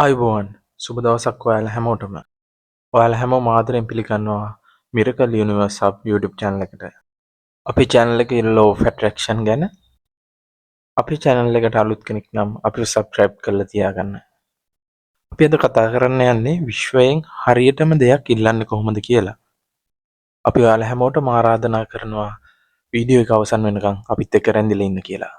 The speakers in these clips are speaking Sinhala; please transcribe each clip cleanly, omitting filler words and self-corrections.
අයිබෝන් සුබ දවසක් ඔයාලා හැමෝටම. ඔයාලා හැමෝම ආදරෙන් පිළිගන්නවා miracle universe hub YouTube channel එකට. අපි channel එකේ law of attraction ගැන අපි channel එකට අලුත් කෙනෙක් නම් අපිව subscribe කරලා තියාගන්න. අපි අද කතා කරන්න යන්නේ විශ්වයෙන් හරියටම දෙයක් ඉල්ලන්නේ කොහොමද කියලා. අපි ඔයාලා හැමෝටම ආරාධනා කරනවා වීඩියෝ එක අවසන් වෙනකන් අපිත් එක්ක රැඳිලා ඉන්න කියලා.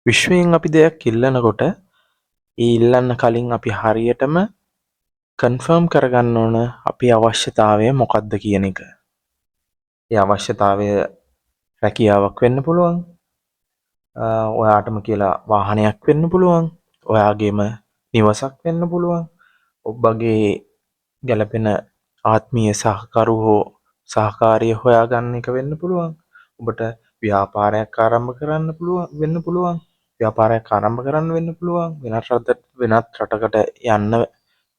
විශ්වයෙන් අපි දෙයක් ඉල්ලනකොට ඒ ඉල්ලන්න කලින් අපි හරියටම කන්ෆර්ම් කරගන්න ඕන අපේ අවශ්‍යතාවය මොකක්ද කියන එක. ඒ අවශ්‍යතාවය රැකියාවක් වෙන්න පුළුවන්. ඔයාටම කියලා වාහනයක් වෙන්න පුළුවන්. ඔයාගේම නිවසක් වෙන්න පුළුවන්. ඔබගේ ගැලපෙන ආත්මීය සහකරු හෝ සහකාරිය හොයාගන්න එක වෙන්න පුළුවන්. ඔබට ව්‍යාපාරයක් ආරම්භ කරන්න පුළුවන් වෙන්න පුළුවන්. ව්‍යාපාරයක් ආරම්භ කරන්න වෙන්න පුළුවන්. වෙනත් රටකට යන්න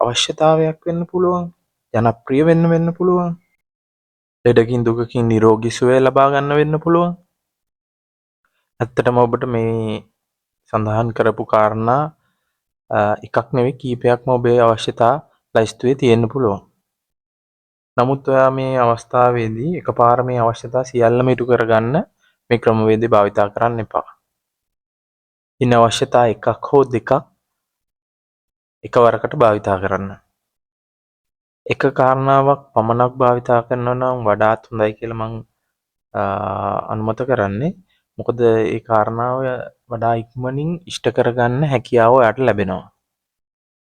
අවශ්‍යතාවයක් වෙන්න පුළුවන්. ජනප්‍රිය වෙන්න පුළුවන්. ලෙඩකින් දුකකින් නිරෝගී සුවය ලබා ගන්න වෙන්න පුළුවන්. ඇත්තටම ඔබට මේ සඳහන් කරපු කාරණා එකක් නෙවෙයි කීපයක්ම ඔබේ අවශ්‍යතා ලයිස්තුවේ තියෙන්න පුළුවන්. නමුත් ඔයා මේ අවස්ථාවේදී එකපාර මේ අවශ්‍යතා සියල්ලම ඉටු කරගන්න මේ ක්‍රමවේදය භාවිතා කරන්න එපා. ඉන්න අවශ්‍යතා එකක් හෝ දෙකක් එකවරකට භාවිතා කරන්න. එක කාරණාවක් පමණක් භාවිතා කරනවා නම් වඩාත් හොඳයි කියලා මම අනුමත කරන්නේ. මොකද ඒ කාරණාව වඩා ඉක්මනින් ඉෂ්ට කරගන්න හැකියාව ඔයාට ලැබෙනවා.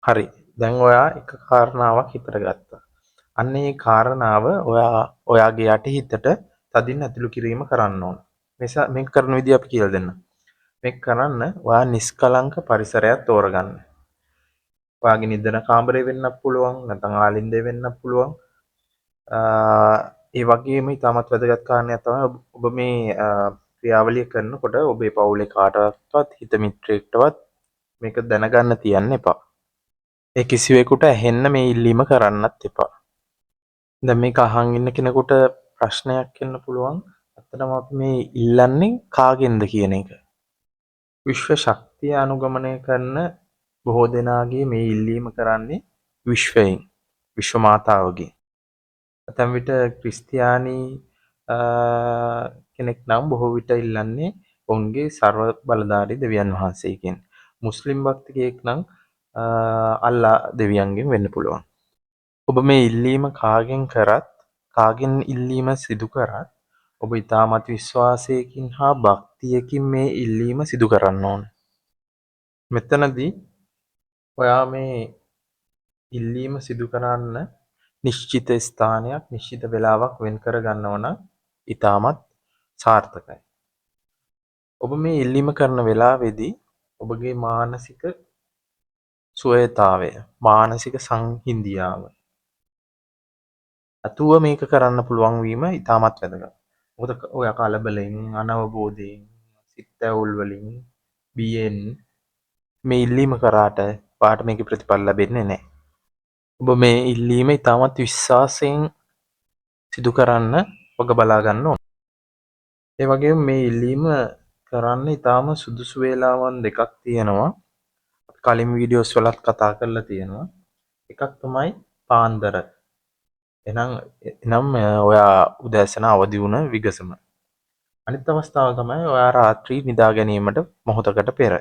හරි. දැන් ඔයා එක කාරණාවක් හිතට ගත්තා. අන්න ඒ කාරණාව ඔයාගේ යටිහිතට තදින් ඇතුළු කිරීම කරන්න ඕන. මේක කරන විදිහ අපි කියලා දෙන්න. මේක කරන්න ඔයා නිස්කලංක පරිසරයක් තෝරගන්න. ඔයාගේ නිදන කාමරය වෙන්නත් පුළුවන්, නැත්නම් ආලින්දය වෙන්නත් පුළුවන්. ඒ වගේම ඉතාමත් වැදගත් කාරණයක් තමයි ඔබ මේ ක්‍රියාවලිය කරනකොට ඔබේ පවුලේ කාටවත් හිත මිත්‍රයෙක්ටවත් මේක දැනගන්න තියන්න එපා. ඒ කිසිවෙකුට ඇහෙන්න මේ ඉල්ලීම කරන්නත් එපා. දැන් මේක අහන් ඉන්න කෙනෙකුට ප්‍රශ්නයක් එන්න පුළුවන්. ඇත්තටම අපි මේ ඉල්ලන්නේ කාගෙන්ද කියන එක. විශ්ව ශක්තිය අනුගමනය කරන බොහෝ දෙනාගේ මේ ඉල්ලීම කරන්නේ විශ්වයෙන්, විශ්ව මාතාවගේ. ඇතැම් විට ක්‍රිස්තියානි කෙනෙක් නම් බොහෝ විට ඉල්ලන්නේ ඔවුන්ගේ සර්ව බලධාරී දෙවියන් වහන්සේගෙන්. මුස්ලිම් භක්තිකයෙක් නම් අල්ලා දෙවියන්ගෙන් වෙන්න පුළුවන්. ඔබ මේ ඉල්ලීම කාගෙන් කරත්, කාගෙන් ඉල්ලීම සිදු කරත් ඔබ ඉතාමත් විශ්වාසයකින් හා භක්තියකින් මේ ඉල්ලීම සිදු කරන්න ඕන. මෙතනදී ඔයා මේ ඉල්ලීම සිදු කරන්න නිශ්චිත ස්ථානයක්, නිශ්චිත වේලාවක් වෙන් කර ගන්නව නම් ඉතාමත් සාර්ථකයි. ඔබ මේ ඉල්ලීම කරන වෙලාවේදී ඔබගේ මානසික සුවයතාවය, මානසික සංහිඳියාව අතුව මේක කරන්න පුළුවන් වීම ඉතාමත් වැදගත්. මොකද ඔයා කලබලෙන්, අනවබෝධයෙන්, සිත් ඇවුල් වලින්, බියෙන් මේ ඉල්ලීම කරාට ඔයාට මේකේ ප්‍රතිඵල ලැබෙන්නේ නැහැ. ඔබ මේ ඉල්ලීම ඉතාමත් විශ්වාසයෙන් සිදු කරන්න ඔබ බලා ගන්න ඕන. ඒ වගේම මේ ඉල්ලීම කරන්න ඉතාම සුදුසු වේලාවන් දෙකක් තියෙනවා. කලින් වීඩියෝස් වලත් කතා කරලා තියෙනවා. එකක් තමයි පාන්දර. එනම් ඔයා උදෑසන අවදි වුණ විගසම. අනිත් අවස්ථාව තමයි ඔයා රාත්‍රී නිදා ගැනීමට මොහොතකට පෙර.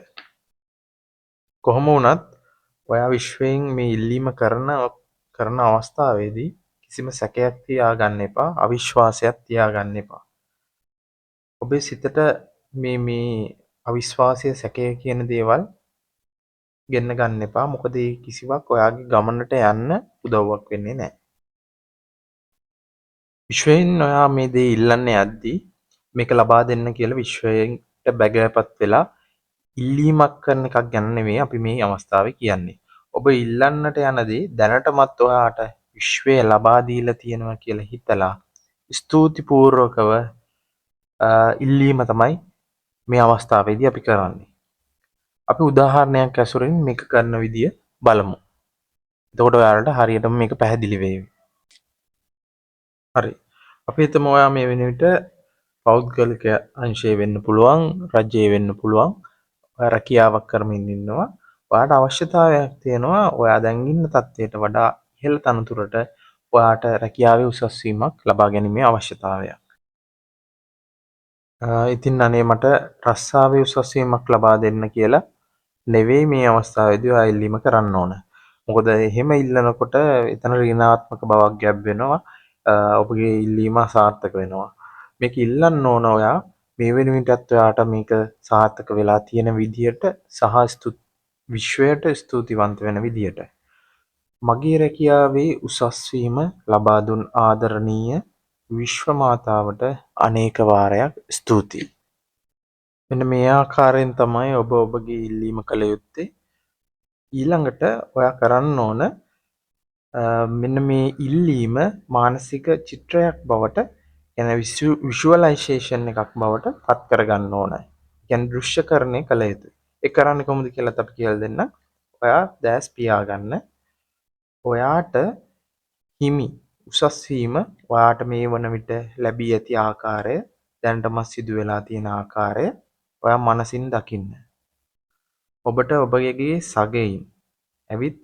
කොහොම වුණත් ඔයා විශ්වයෙන් මේ ඉල්ලීම කරන අවස්ථාවේදී කිසිම සැකයක් තියාගන්න එපා, අවිශ්වාසයක් තියාගන්න එපා. ඔබේ සිතට මේ අවිශ්වාසය, සැකය කියන දේවල් ගෙන්න ගන්න එපා. මොකද ඒ කිසිවක් ඔයාගේ ගමනට යන්න උදව්වක් වෙන්නේ නැහැ. විශ්වයෙන් ඔයා මේ දේ ඉල්ලන්න යද්දී මේක ලබා දෙන්න කියලා විශ්වයට බැගෑපත් වෙලා ඉල්ලීමක් කරන එකක් ගැන නෙමෙයි අපි මේ අවස්ථාවේ කියන්නේ. ඔබ ඉල්ලන්නට යන දේ දැනටමත් ඔයාට විශ්වය ලබා දීලා තියෙනවා කියලා හිතලා ස්තුතිපූර්වකව ඉල්ලීම තමයි මේ අවස්ථාවේදී අපි කරන්නේ. අපි උදාහරණයක් ඇසුරින් මේක කරන විදිය බලමු. එතකොට ඔයාලට හරියටම මේක පැහැදිලි වෙයි. හරි. අපි හිතමු ඔයා මේ වෙන විට පෞද්ගලික අංශයේ වෙන්න පුළුවන්, රජයේ වෙන්න පුළුවන්. ඔයා රැකියාවක් කරමින් ඉන්නවා. ඔයාට අවශ්‍යතාවයක් තියෙනවා ඔයා දැන් ඉන්න තත්ත්වයට වඩා ඉහළ තනතුරට ඔයාට රැකියාවේ උසස් වීමක් ලබා ගැනීමේ අවශ්‍යතාවයක්. ඉතින් අනේ මට රස්සාවේ උසස් වීමක් ලබා දෙන්න කියලා නෙවෙයි මේ අවස්ථාවේදී ඔයා ඉල්ලීම කරන්න ඕන. මොකද එහෙම ඉල්ලනකොට එතන ඍණාත්මක බවක් ගැබ් වෙනවා. ඔබගේ ඉල්ලීම අසාර්ථක වෙනවා. මේක ඉල්ලන්න ඕන ඔයා මේ වෙනුවෙන්ටත් ඔයාට මේක සාර්ථක වෙලා තියෙන විදියට සහ විශ්වයට ස්තුතිවන්ත වෙන විදියට. මගේ රැකියාවේ උසස් වීම ලබා දුන් ආදරණීය විශ්ව මාතාවට අනේක වාරයක් ස්තුතියි. මෙන්න මේ ආකාරයෙන් තමයි ඔබ ඔබගේ ඉල්ලීම කළ යුත්තේ. ඊළඟට ඔයා කරන්න ඕන මෙන්න මේ ඉල්ලීම මානසික චිත්‍රයක් බවට එන විෂුවලයිසේෂන් එකක් බවට පත් කරගන්න ඕන. කියන්නේ දෘශ්‍යකරණය කළ යුතුයි. ඒ කරන්නේ කොහොමද කියලාත් අපි කියලා දෙන්න. ඔයා දැස් පියාගන්න. ඔයාට හිමි උසස් වීම ඔයාට මේ වන විට ලැබී ඇති ආකාරය දැනටමත් සිදු වෙලා තියෙන ආකාරය ඔයා මනසින් දකින්න. ඔබට ඔබගේ සගයින් ඇවිත්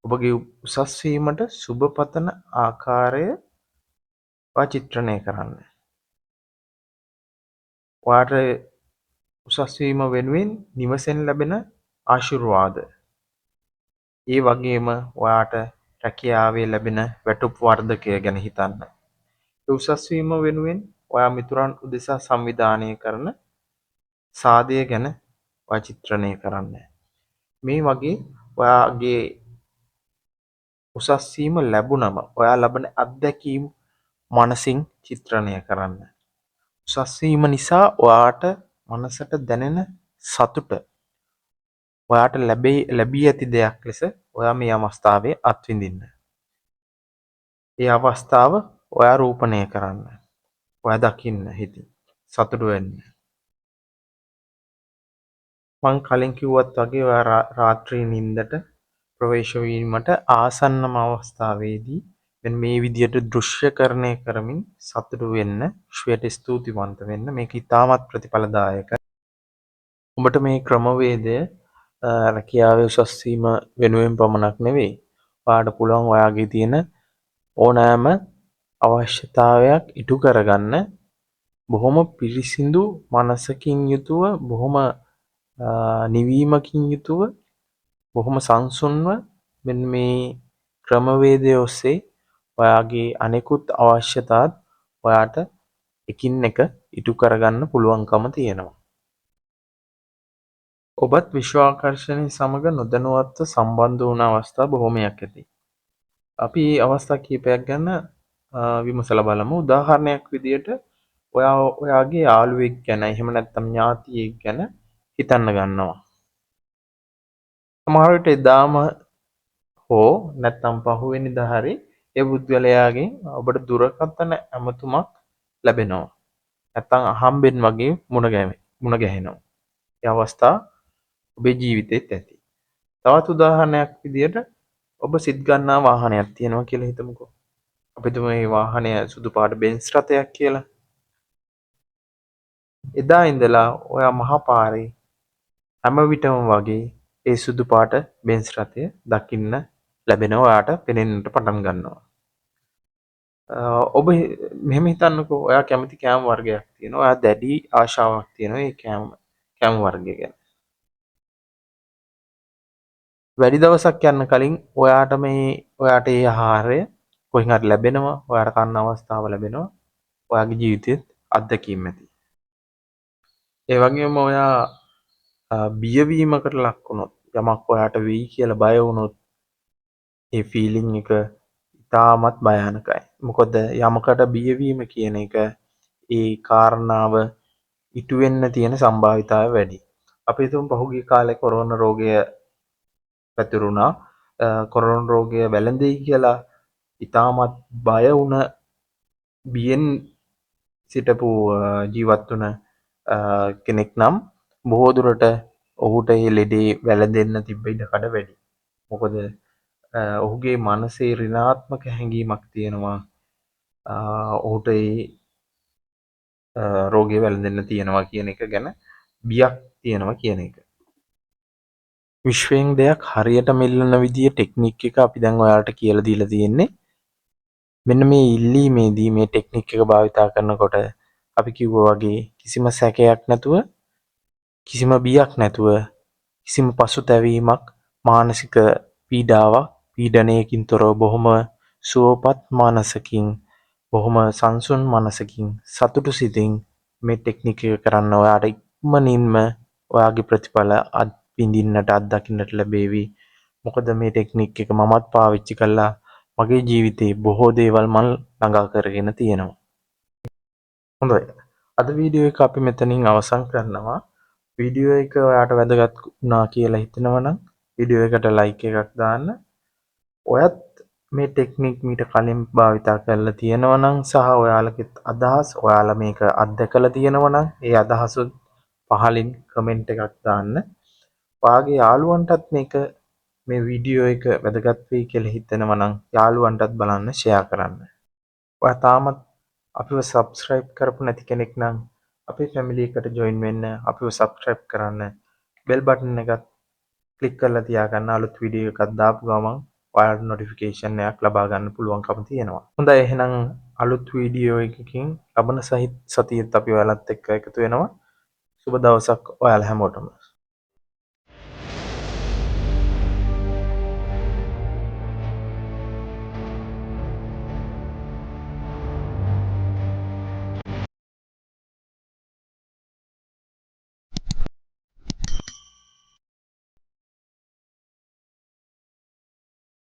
ඔබගේ උසස් වීමට සුබ පතන ආකාරය ඔයා චිත්‍රණය කරන්න. ඔයාට උසස් වීම වෙනුවෙන් නිවසෙන් ලැබෙන ආශිර්වාද. ඒ වගේම ඔයාට රැකියාවේ ලැබෙන වැටුප් වර්ධකය ගැන හිතන්න. ඒ උසස් වීම වෙනුවෙන් ඔයා මිතුරන් උදෙසා සංවිධානය කරන සාදය ගැන ඔයා චිත්‍රණය කරන්න. මේ වගේ ඔයාගේ උසස් වීම ලැබුණම ඔයා ලබන අත්දැකීම් මනසින් චිත්‍රණය කරන්න. උසස් වීම නිසා ඔයාට මනසට දැනෙන සතුට ඔයාට ලැබී ඇති දෙයක් ලෙස ඔයා මේ අවස්ථාවේ අත්විඳින්න. ඒ අවස්ථාව ඔයා රූපණය කරන්න. ඔයා දකින්න හිතින් සතුටු වෙන්න. මං කලින් කිව්වත් වගේ ඔයා රාත්‍රී නිින්දට ප්‍රවේශ වීමට ආසන්නම අවස්ථාවේදී මෙන්න මේ විදියට දෘශ්‍යකරණය කරමින් සතුටු වෙන්න, විශ්වයට ස්තුතිවන්ත වෙන්න මේක ඉතාමත් ප්‍රතිඵලදායකයි. උඹට මේ ක්‍රමවේදය රැකියාවේ උසස් වීම වෙනුවෙන් පමණක් නෙවෙයි. ඔයාට පුළුවන් ඔයාගේ තියෙන ඕනෑම අවශ්‍යතාවයක් ඉටු කරගන්න බොහොම පිරිසිදු මනසකින් යුතුව බොහොම නිවීමකින් යුතුව බොහොම සංසුන්ව මෙන්න මේ ක්‍රමවේදය ඔස්සේ ඔයාගේ අනෙකුත් අවශ්‍යතාත් ඔයාට එකින් එක ඉටු කරගන්න පුළුවන්කම තියෙනවා. ඔබත් විශ්වාකර්ෂණය සමග නොදැනුවත්ව සම්බන්ධ වුණ අවස්ථා බොහොමයක් ඇති. අපි අවස්ථා කීපයක් ගැන විමසලා බලමු. උදාහරණයක් විදියට ඔයා ඔයාගේ යාළුවෙක් ගැන එහෙම නැත්නම් ඥාතියෙක් ගැන හිතන්න ගන්නවා. සමහර විට එදාම හෝ නැත්නම් පහුවෙනිදා හරි ඒ පුද්ගලයාගෙන් ඔබට දුරකථන ඇමතුමක් ලැබෙනවා. නැත්නම් අහම්බෙන් වගේ මුණ ගැහෙනවා. ඒ අවස්ථා ඔබේ ජීවිතේත් ඇති. තවත් උදාහරණයක් විදියට ඔබ සිත් ගන්නා වාහනයක් තියෙනවා කියලා හිතමුකෝ. අපි හිතමු මේ වාහනය සුදු පාට බෙන්ස් රථයක් කියලා. එදා ඉඳලා ඔයා මහා පාරේ හැම විටම වගේ ඒ සුදු පාට බෙන්ස් රථය දකින්න ලැබෙනවා ඔයාට පෙනෙන්නට පටන් ගන්නවා. ඔබ මෙහෙම හිතන්නකෝ ඔයා කැමති කෑම වර්ගයක් තියෙනවා. ඔයා දැඩි ආශාවක් තියෙනවා ඒ කෑම වර්ගය ගැන. වැඩි දවසක් යන්න කලින් ඔයාට ඒ ආහාරය කොහෙන් හරි ලැබෙනවා. ඔයාට කන්න අවස්ථාව ලැබෙනවා. ඔයාගේ ජීවිතේත් අත්දැකීම් ඇති. ඒ වගේම ඔයා බියවීමකට ලක් වුණොත් යමක් ඔයාට වෙයි කියලා බය වුණොත් ඒ ෆීලිං එක ඉතාමත් භයානකයි. මොකද යමකට බියවීම කියන එක ඒ කාරණාව ඉටු වෙන්න තියෙන සම්භාවිතාවය වැඩි. අපි හිතමු පහුගිය කාලේ කොරෝනා රෝගය පැතිරුණා. කොරෝනා රෝගය වැළඳෙයි කියලා ඉතාමත් බය වුණ බියෙන් සිටපු ජීවත් වුණ කෙනෙක් නම් බොහෝ දුරට ඔහුට ඒ ලෙඩේ වැළඳෙන්න තිබ්බ ඉඩකඩ වැඩි. මොකද ඔහුගේ මනසේ ඍණාත්මක හැඟීමක් තියෙනවා. ඔහුට රෝගය වැළඳෙන්න තියෙනවා කියන එක ගැන බියක් තියෙනවා කියන එක. විශ්වයෙන් දෙයක් හරියටම ඉල්ලන විදිය ටෙක්නික් එක අපි දැන් ඔයාලට කියලා දීලා තියෙන්නේ. මෙන්න මේ ඉල්ලීමේදී මේ ටෙක්නික් එක භාවිතා කරනකොට අපි කිව්වා වගේ කිසිම සැකයක් නැතුව, කිසිම බියක් නැතුව, කිසිම පසුතැවීමක්, මානසික පීඩාවක්, පීඩනයකින් තොරව බොහොම සුවපත් මනසකින්, බොහොම සංසුන් මනසකින්, සතුටු සිතින් මේ ටෙක්නික් එක කරන්න ඔයාට ඉක්මනින්ම ඔයාගේ ප්‍රතිඵල අත්විඳින්නට අත්දකින්නට ලැබේවි. මොකද මේ ටෙක්නික් එක මමත් පාවිච්චි කළා. මගේ ජීවිතේ බොහෝ දේවල් මම ළඟා කරගෙන තියෙනවා. හොඳයි. අද වීඩියෝ එක අපි මෙතනින් අවසන් කරනවා. වීඩියෝ එක ඔයාට වැදගත් වුණා කියලා හිතෙනවා නම් වීඩියෝ එකට ලයික් එකක් දාන්න. ඔයත් මේ ටෙක්නික් මීට කලින් භාවිතා කරලා තියෙනවා නම් සහ ඔයාලගේ අදහස් ඔයාලා මේක අත්දැකලා තියෙනවා නම් ඒ අදහසුත් පහලින් කමෙන්ට් එකක් දාන්න. ඔයාගේ යාළුවන්ටත් මේ වීඩියෝ එක වැදගත් වෙයි කියලා හිතෙනවා නම් යාළුවන්ටත් බලන්න ෂෙයා කරන්න. ඔයා තාමත් අපිව සබ්ස්ක්‍රයිබ් කරපු නැති කෙනෙක් නම් අපේ ෆැමිලි එකට ජොයින් වෙන්න, අපිව සබ්ස්ක්‍රයිබ් කරන්න. බෙල් බටන් එකත් ක්ලික් කරලා තියාගන්න. අලුත් වීඩියෝ එකක් දාපු ගමන් ඔයාලට නොටිෆිකේෂන් එකක් ලබා ගන්න පුළුවන්කම තියෙනවා. හොඳයි එහෙනම් අලුත් වීඩියෝ එකකින් ලබන සතියේත් අපි ඔයාලත් එක්ක එකතු වෙනවා. සුබ දවසක් ඔයාලා හැමෝටම.